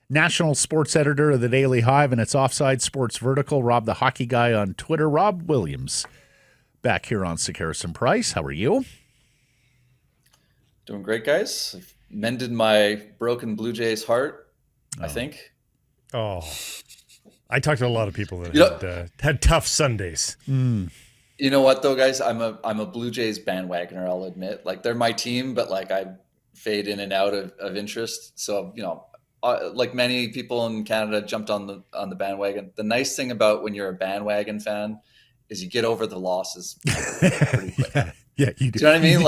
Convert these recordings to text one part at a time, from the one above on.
national sports editor of the Daily Hive and its Offside Sports Vertical. Rob the Hockey Guy on Twitter. Rob Williams back here on Sick Harrison Price. How are you? Doing great, guys. I've mended my broken Blue Jays heart, I think. Oh, I talked to a lot of people that You know, had tough Sundays. you know what though, guys? I'm a Blue Jays bandwagoner, I'll admit. Like, they're my team, but like I fade in and out of interest. So, like many people in Canada jumped on the bandwagon. The nice thing about when you're a bandwagon fan is you get over the losses pretty quick. Yeah, you do. Do you know what I mean?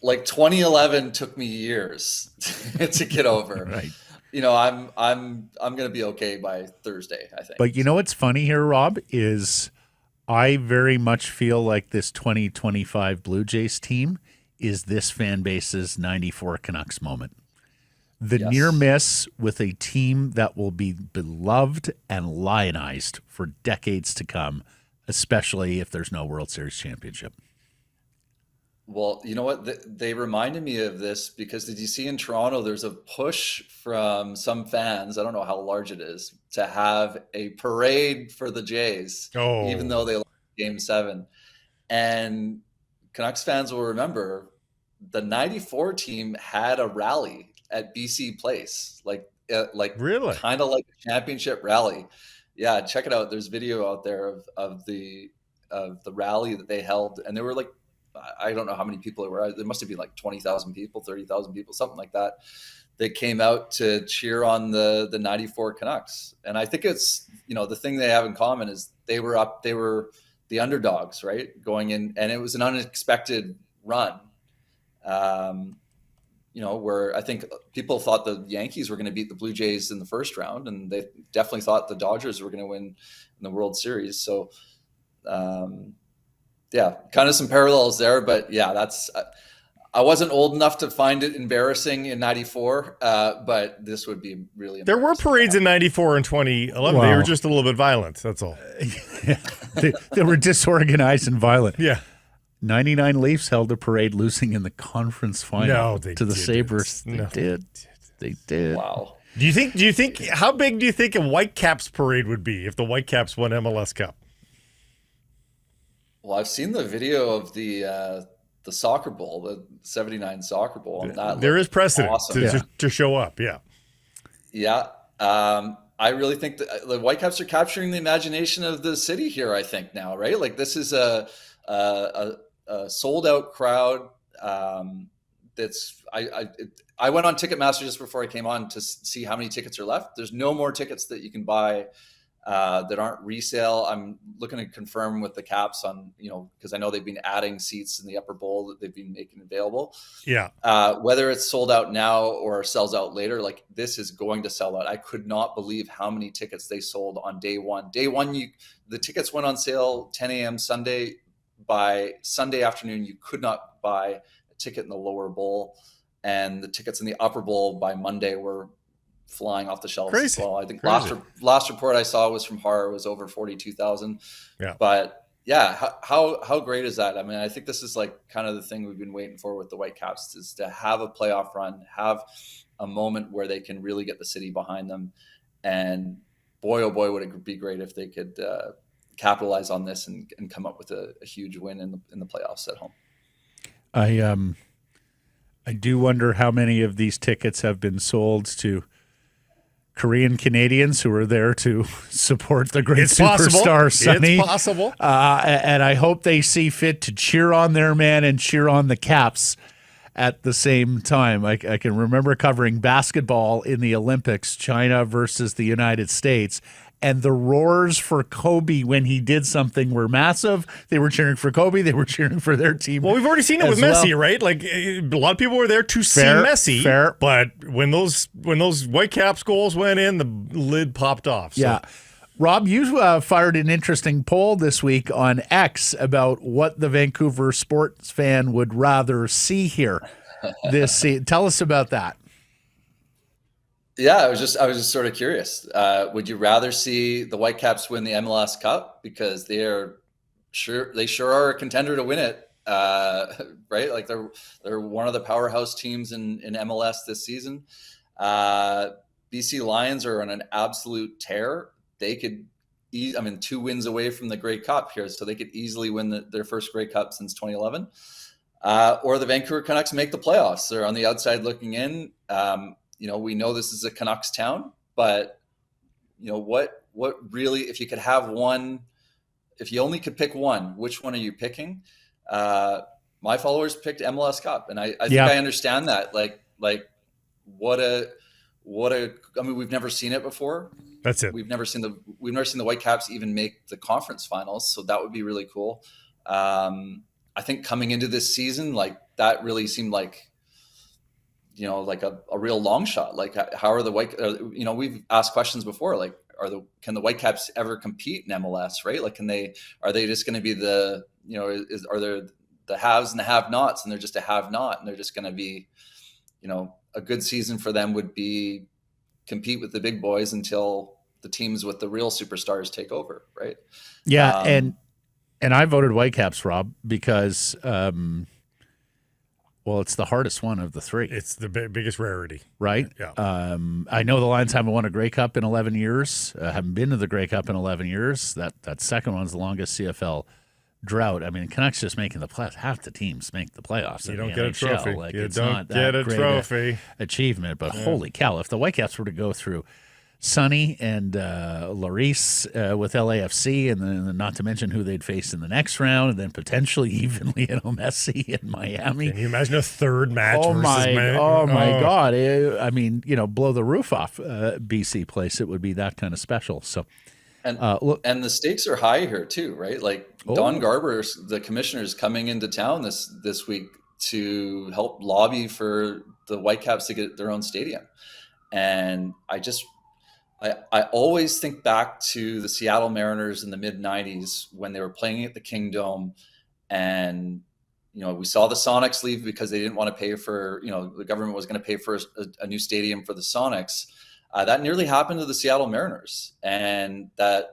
Like 2011 took me years to get over. Right. I'm going to be okay by Thursday, I think. But you know what's funny here, Rob, is I very much feel like this 2025 Blue Jays team is this fan base's 94 Canucks moment. The near miss with a team that will be beloved and lionized for decades to come, especially if there's no World Series championship. Well, you know what? They reminded me of this because did you see in Toronto, there's a push from some fans, I don't know how large it is, to have a parade for the Jays, even though they lost Game 7. And Canucks fans will remember the 94 team had a rally at BC Place, Really? kind of like a championship rally. Yeah, check it out. There's video out there of the rally that they held, and there were like, I don't know how many people there were. There must have been like 20,000 people, 30,000 people, something like that. They came out to cheer on the 94 Canucks. And I think it's, the thing they have in common is they were the underdogs, right? Going in, and it was an unexpected run. Where I think people thought the Yankees were going to beat the Blue Jays in the first round, and they definitely thought the Dodgers were going to win in the World Series. So, yeah, kind of some parallels there, but yeah, I wasn't old enough to find it embarrassing in 94, but this would be really There were parades in 94 and 2011. Wow. They were just a little bit violent. That's all. They were disorganized and violent. Yeah. 99 Leafs held a parade losing in the conference final to the Sabres. They did. Wow. Do you think how big do you think a Whitecaps parade would be if the Whitecaps won MLS Cup? Well, I've seen the video of the soccer bowl, the 79 soccer bowl. And that there is precedent awesome. to show up. Yeah. Yeah. I really think that the Whitecaps are capturing the imagination of the city here, I think now, right? Like, this is a sold out crowd. I went on Ticketmaster just before I came on to see how many tickets are left. There's no more tickets that you can buy that aren't resale. I'm looking to confirm with the Caps on, because I know they've been adding seats in the upper bowl that they've been making available. Yeah. Whether it's sold out now or sells out later, like, this is going to sell out. I could not believe how many tickets they sold on day one. Day one, the tickets went on sale 10 a.m. Sunday. By Sunday afternoon, you could not buy a ticket in the lower bowl, and the tickets in the upper bowl by Monday were flying off the shelves as well. I think last report I saw was from Har was over 42,000. Yeah. But yeah, how great is that? I mean, I think this is like kind of the thing we've been waiting for with the Whitecaps, is to have a playoff run, have a moment where they can really get the city behind them. And boy, oh boy, would it be great if they could capitalize on this and come up with a huge win in the playoffs at home. I do wonder how many of these tickets have been sold to Korean Canadians who are there to support the great superstar Sonny. It's possible. And I hope they see fit to cheer on their man and cheer on the Caps at the same time. I can remember covering basketball in the Olympics, China versus the United States, and the roars for Kobe when he did something were massive. They were cheering for Kobe. They were cheering for their team. Well, we've already seen it with Messi, right? Like, a lot of people were there to see Messi. Fair. But when those Whitecaps goals went in, the lid popped off. So. Yeah. Rob, you fired an interesting poll this week on X about what the Vancouver sports fan would rather see here this season. Tell us about that. Yeah, I was just sort of curious. Would you rather see the Whitecaps win the MLS Cup, because they sure are a contender to win it, right? Like, they're one of the powerhouse teams in MLS this season. BC Lions are on an absolute tear. They could, 2 wins away from the Grey Cup here, so they could easily win their first Grey Cup since 2011. Or the Vancouver Canucks make the playoffs. They're on the outside looking in. We know this is a Canucks town, but what really, if you could have one, if you only could pick one, which one are you picking? My followers picked MLS Cup, and I think I understand that. Like what a we've never seen it before. That's it. We've never seen the Whitecaps even make the conference finals, so that would be really cool. I think coming into this season, like that really seemed like like a real long shot. Like how are the we've asked questions before, like can the Whitecaps ever compete in MLS, right? Like are they just going to be the are there the haves and the have-nots, and they're just a have-not, and they're just going to be a good season for them would be compete with the big boys until the teams with the real superstars take over, right? Yeah, and I voted Whitecaps, Rob, because it's the hardest one of the three. It's the biggest rarity, right? Yeah. I know the Lions haven't won a Grey Cup in 11 years. Haven't been to the Grey Cup in 11 years. That second one's the longest CFL drought. I mean, Canucks just making the playoffs. Half the teams make the playoffs. You don't get a trophy. Like, you it's don't not get that a great trophy. Achievement, but holy cow! If the Whitecaps were to go through Sonny and Larice with LAFC, and then not to mention who they'd face in the next round, and then potentially even Lionel Messi in Miami. Can you imagine a third match? Oh my God! Blow the roof off BC place. It would be that kind of special. So. And the stakes are high here too, right? Like Don Garber, the commissioner's coming into town this week to help lobby for the Whitecaps to get their own stadium. And I always think back to the Seattle Mariners in the mid-90s when they were playing at the Kingdome, and we saw the Sonics leave because they didn't want to pay for, the government was going to pay for a new stadium for the Sonics. That nearly happened to the Seattle Mariners, and that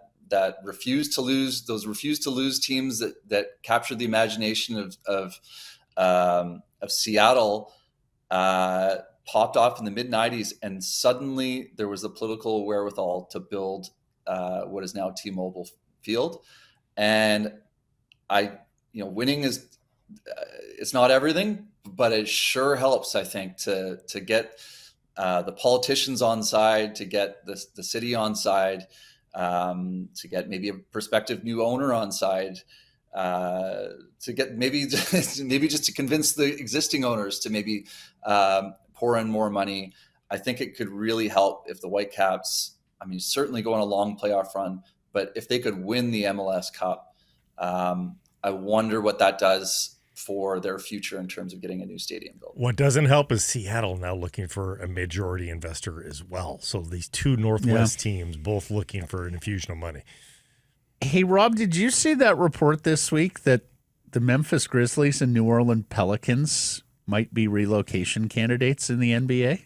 refused to lose teams that captured the imagination of Seattle popped off in the mid-90s, and suddenly there was the political wherewithal to build what is now T-Mobile Field. And winning is it's not everything, but it sure helps, I think, to get the politicians on side, to get the city on side, to get maybe a prospective new owner on side, to get maybe just to convince the existing owners to maybe pour in more money. I think it could really help if the Whitecaps, certainly go on a long playoff run, but if they could win the MLS Cup, I wonder what that does for their future in terms of getting a new stadium built. What doesn't help is Seattle now looking for a majority investor as well. So these two Northwest teams both looking for an infusion of money. Hey, Rob, did you see that report this week that the Memphis Grizzlies and New Orleans Pelicans might be relocation candidates in the NBA?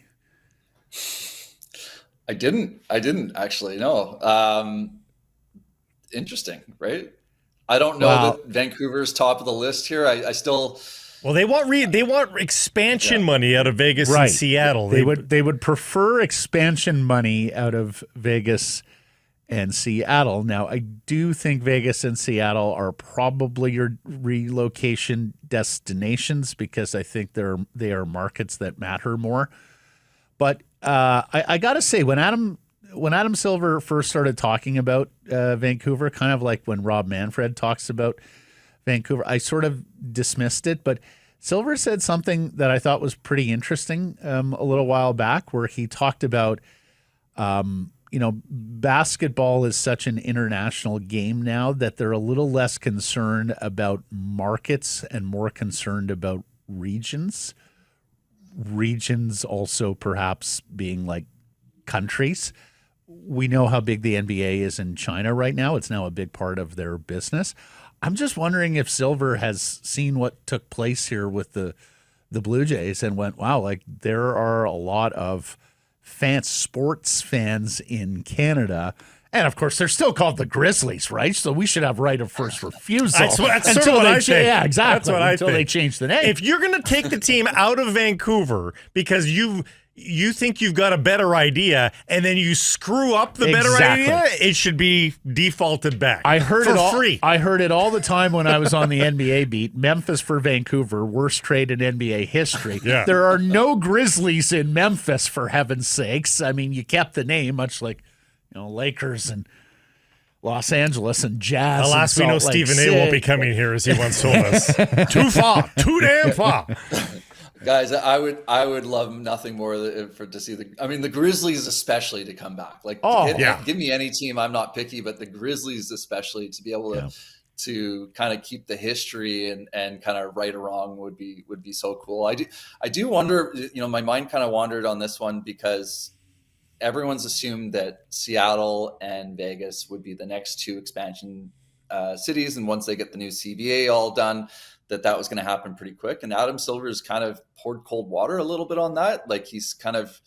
I didn't actually know. Interesting, right? I don't know that Vancouver's top of the list here. I still. Well, they want expansion money out of Vegas and Seattle. They would prefer expansion money out of Vegas and Seattle. Now, I do think Vegas and Seattle are probably your relocation destinations because I think they are markets that matter more. But I got to say, when Adam Silver first started talking about Vancouver, kind of like when Rob Manfred talks about Vancouver, I sort of dismissed it. But Silver said something that I thought was pretty interesting a little while back, where he talked about, basketball is such an international game now that they're a little less concerned about markets and more concerned about regions. Regions also perhaps being like countries. We know how big the NBA is in China right now. It's now a big part of their business. I'm just wondering if Silver has seen what took place here with the Blue Jays and went, wow, like there are a lot of sports fans in Canada. And of course, they're still called the Grizzlies, right? So we should have right of first refusal. That's sort of what I think. Yeah, exactly. That's what until they change the name. If you're going to take the team out of Vancouver because you think you've got a better idea, and then you screw up the better idea, it should be defaulted back. I heard it all free. I heard it all the time when I was on the NBA beat. Memphis for Vancouver, worst trade in NBA history. Yeah. There are no Grizzlies in Memphis, for heaven's sakes. I mean, you kept the name, much like Lakers and Los Angeles and Jazz. Alas, we know Stephen A. won't be coming here, as he once told us. Too far, too damn far. Guys, I would love nothing more to see the Grizzlies especially to come back. Give me any team. I'm not picky, but the Grizzlies especially to be able to kind of keep the history and kind of right or wrong would be so cool. I do wonder. My mind kind of wandered on this one because everyone's assumed that Seattle and Vegas would be the next two expansion cities, and once they get the new CBA all done, that was going to happen pretty quick. And Adam Silver's kind of poured cold water a little bit on that. Like, he's kind of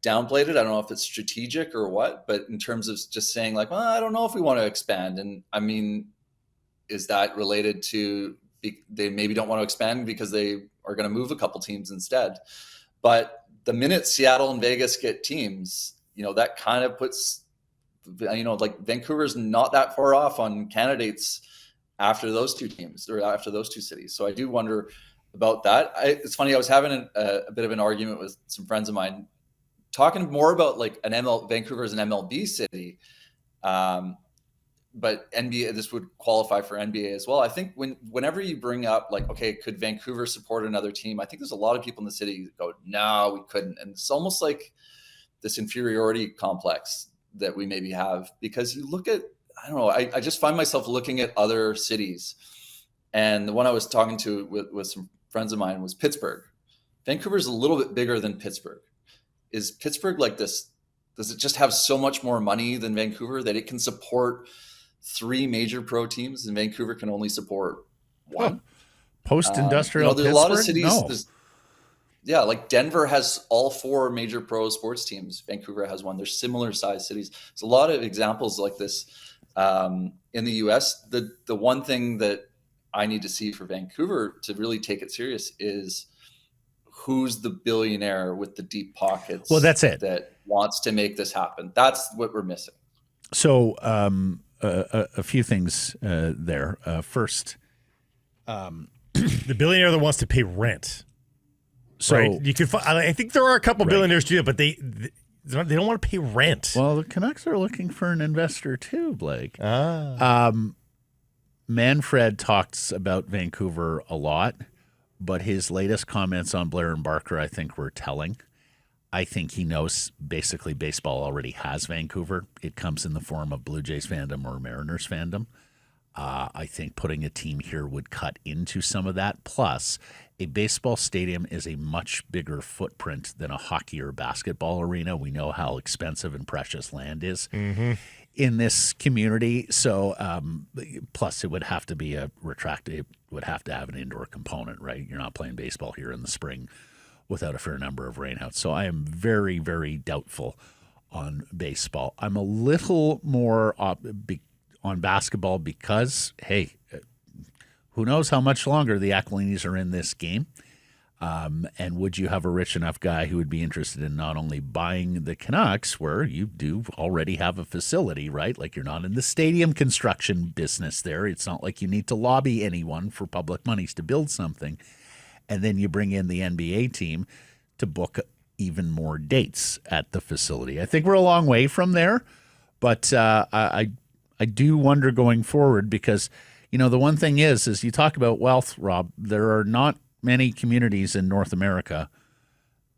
downplayed it. I don't know if it's strategic or what, but in terms of just saying like, well, I don't know if we want to expand. And I mean, is that related to they maybe don't want to expand because they are going to move a couple teams instead? But the minute Seattle and Vegas get teams, that kind of puts, like Vancouver's not that far off on candidates after those two teams or after those two cities. So I do wonder about that. It's funny. I was having a bit of an argument with some friends of mine, talking more about like Vancouver is an MLB city, but NBA, this would qualify for NBA as well. I think whenever you bring up like, okay, could Vancouver support another team? I think there's a lot of people in the city that go, no, we couldn't. And it's almost like this inferiority complex that we maybe have, because you look at, I don't know, I just find myself looking at other cities. And the one I was talking to with some friends of mine was Pittsburgh. Vancouver's a little bit bigger than Pittsburgh. Is Pittsburgh like this? Does it just have so much more money than Vancouver that it can support 3 major pro teams and Vancouver can only support 1? Post-industrial there's Pittsburgh? a lot of cities. No. Like Denver has all 4 major pro sports teams. Vancouver has 1. They're similar sized cities. There's a lot of examples like this in the US. The one thing that I need to see for Vancouver to really take it serious is who's the billionaire with the deep pockets. Well, that's it. That wants to make this happen. That's what we're missing. So a few things there. First, the billionaire that wants to pay rent. So right? You could. I think there are a couple billionaires too, but they don't want to pay rent. Well, the Canucks are looking for an investor too, Blake. Manfred talks about Vancouver a lot, but his latest comments on Blair and Barker, I think, were telling. I think he knows basically baseball already has Vancouver. It comes in the form of Blue Jays fandom or Mariners fandom. I think putting a team here would cut into some of that. Plus, a baseball stadium is a much bigger footprint than a hockey or basketball arena. We know how expensive and precious land is in this community. So, plus it would have to be it would have to have an indoor component, right? You're not playing baseball here in the spring without a fair number of rainouts. So I am very, very doubtful on baseball. I'm a little more on basketball because, hey, who knows how much longer the Aquilinis are in this game. And would you have a rich enough guy who would be interested in not only buying the Canucks, where you do already have a facility, right? Like, you're not in the stadium construction business there. It's not like you need to lobby anyone for public monies to build something. And then you bring in the NBA team to book even more dates at the facility. I think we're a long way from there, but I do wonder going forward because, the one thing is you talk about wealth, Rob, there are not many communities in North America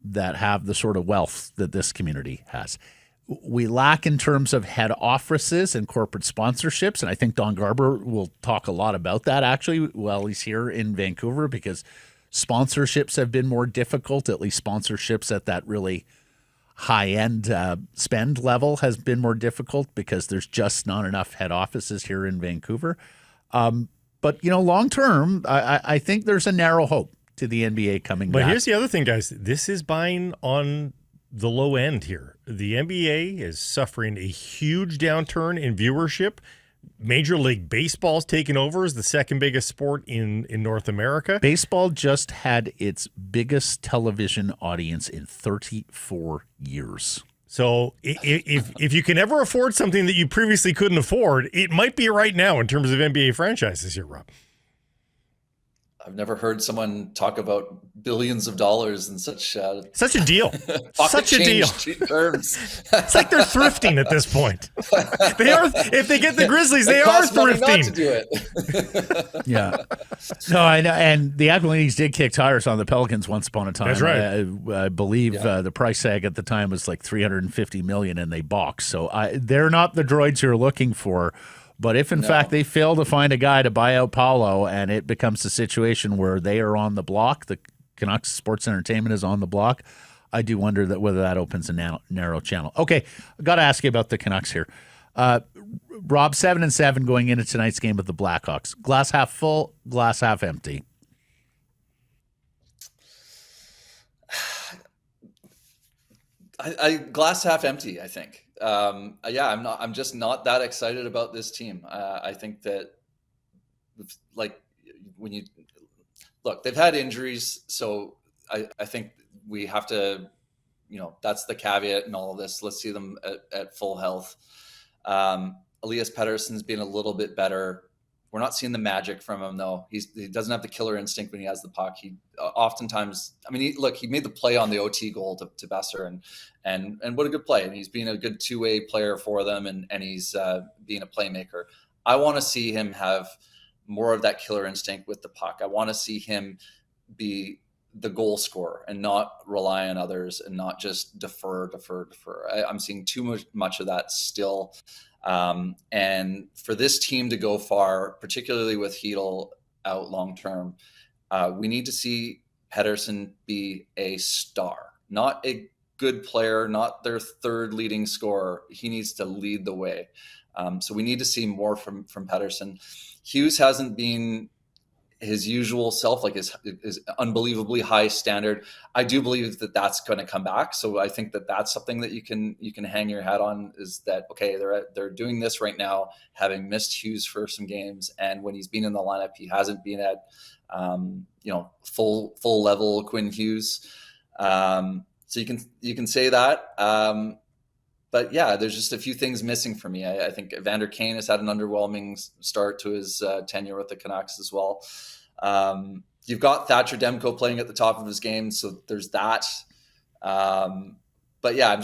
that have the sort of wealth that this community has. We lack in terms of head offices and corporate sponsorships, and I think Don Garber will talk a lot about that actually while he's here in Vancouver, because sponsorships have been more difficult, at least sponsorships at that really high-end spend level has been more difficult because there's just not enough head offices here in Vancouver. But, long-term, I think there's a narrow hope to the NBA coming back. But here's the other thing, guys. This is buying on the low end here. The NBA is suffering a huge downturn in viewership. Major League Baseball's taken over as the second biggest sport in North America. Baseball just had its biggest television audience in 34 years. So if you can ever afford something that you previously couldn't afford, it might be right now in terms of NBA franchises here, Rob. I've never heard someone talk about billions of dollars in such a deal. Such a deal. Terms. It's like they're thrifting at this point. They are. If they get the Grizzlies, they are thrifting. Not to do it. Yeah. No, I know. And the Avalanche did kick tires on the Pelicans once upon a time. That's right. I believe the price tag at the time was like $350 million, and they balked. So they're not the droids you're looking for. But if, in fact, they fail to find a guy to buy out Paolo and it becomes a situation where they are on the block, the Canucks Sports Entertainment is on the block, I do wonder whether that opens a narrow channel. Okay, I got to ask you about the Canucks here. Rob, 7-7 going into tonight's game with the Blackhawks. Glass half full, glass half empty. I glass half empty, I think. I'm just not that excited about this team. I think that, like, when you look, they've had injuries, so I think we have to, that's the caveat in all of this. Let's see them at full health. Elias Pettersson's been a little bit better. We're not seeing the magic from him, though. He doesn't have the killer instinct when he has the puck. He oftentimes, he made the play on the OT goal to Besser, and what a good play. And he's being a good two-way player for them, and he's being a playmaker. I want to see him have more of that killer instinct with the puck. I want to see him be the goal scorer and not rely on others and not just defer. I'm seeing too much of that still. And for this team to go far, particularly with Hedl out long term, we need to see Pettersson be a star, not a good player, not their third leading scorer. He needs to lead the way. So we need to see more from Pettersson. Hughes hasn't been his usual self, like his unbelievably high standard. I do believe that that's going to come back. So I think that that's something that you can hang your hat on, is that, okay, they're doing this right now, having missed Hughes for some games. And when he's been in the lineup, he hasn't been at, full level Quinn Hughes. So you can say that. But yeah, there's just a few things missing for me. I think Evander Kane has had an underwhelming start to his tenure with the Canucks as well. You've got Thatcher Demko playing at the top of his game, so there's that. But yeah,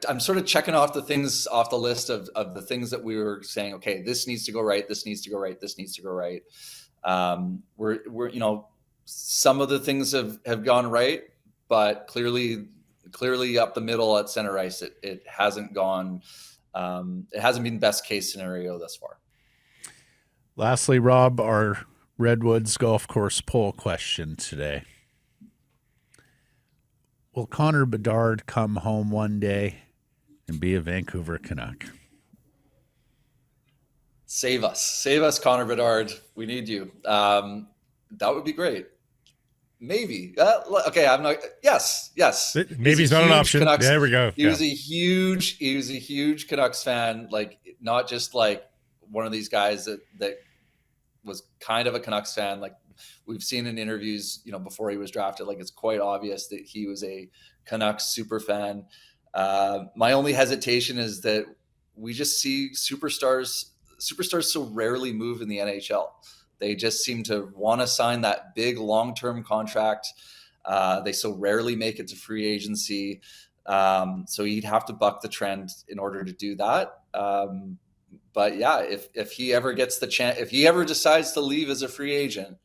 I'm sort of checking off the things off the list of the things that we were saying. Okay, this needs to go right. This needs to go right. This needs to go right. We're some of the things have gone right, but clearly up the middle at center ice, it hasn't gone. It hasn't been best case scenario thus far. Lastly, Rob, our Redwoods golf course poll question today: will Connor Bedard come home one day and be a Vancouver Canuck? Save us, Connor Bedard. We need you. That would be great. Maybe. Okay, I'm not. Yes. Maybe he's not an option. Canucks, there we go. He was a huge Canucks fan. Like, not just like one of these guys that was kind of a Canucks fan. Like, we've seen in interviews, before he was drafted, like, it's quite obvious that he was a Canucks super fan. My only hesitation is that we just see superstars so rarely move in the NHL. They just seem to want to sign that big long-term contract. They so rarely make it to free agency. So he'd have to buck the trend in order to do that. But yeah, if he ever gets the chance, if he ever decides to leave as a free agent,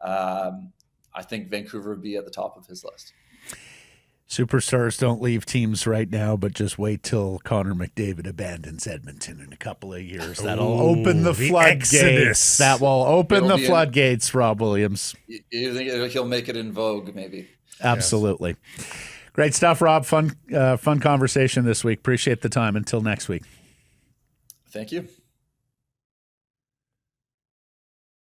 I think Vancouver would be at the top of his list. Superstars don't leave teams right now, but just wait till Connor McDavid abandons Edmonton in a couple of years. That'll open the floodgates. Exodus. That will open the floodgates, Rob Williams. You think he'll make it in vogue, maybe? Absolutely. Yes. Great stuff, Rob. Fun conversation this week. Appreciate the time. Until next week. Thank you.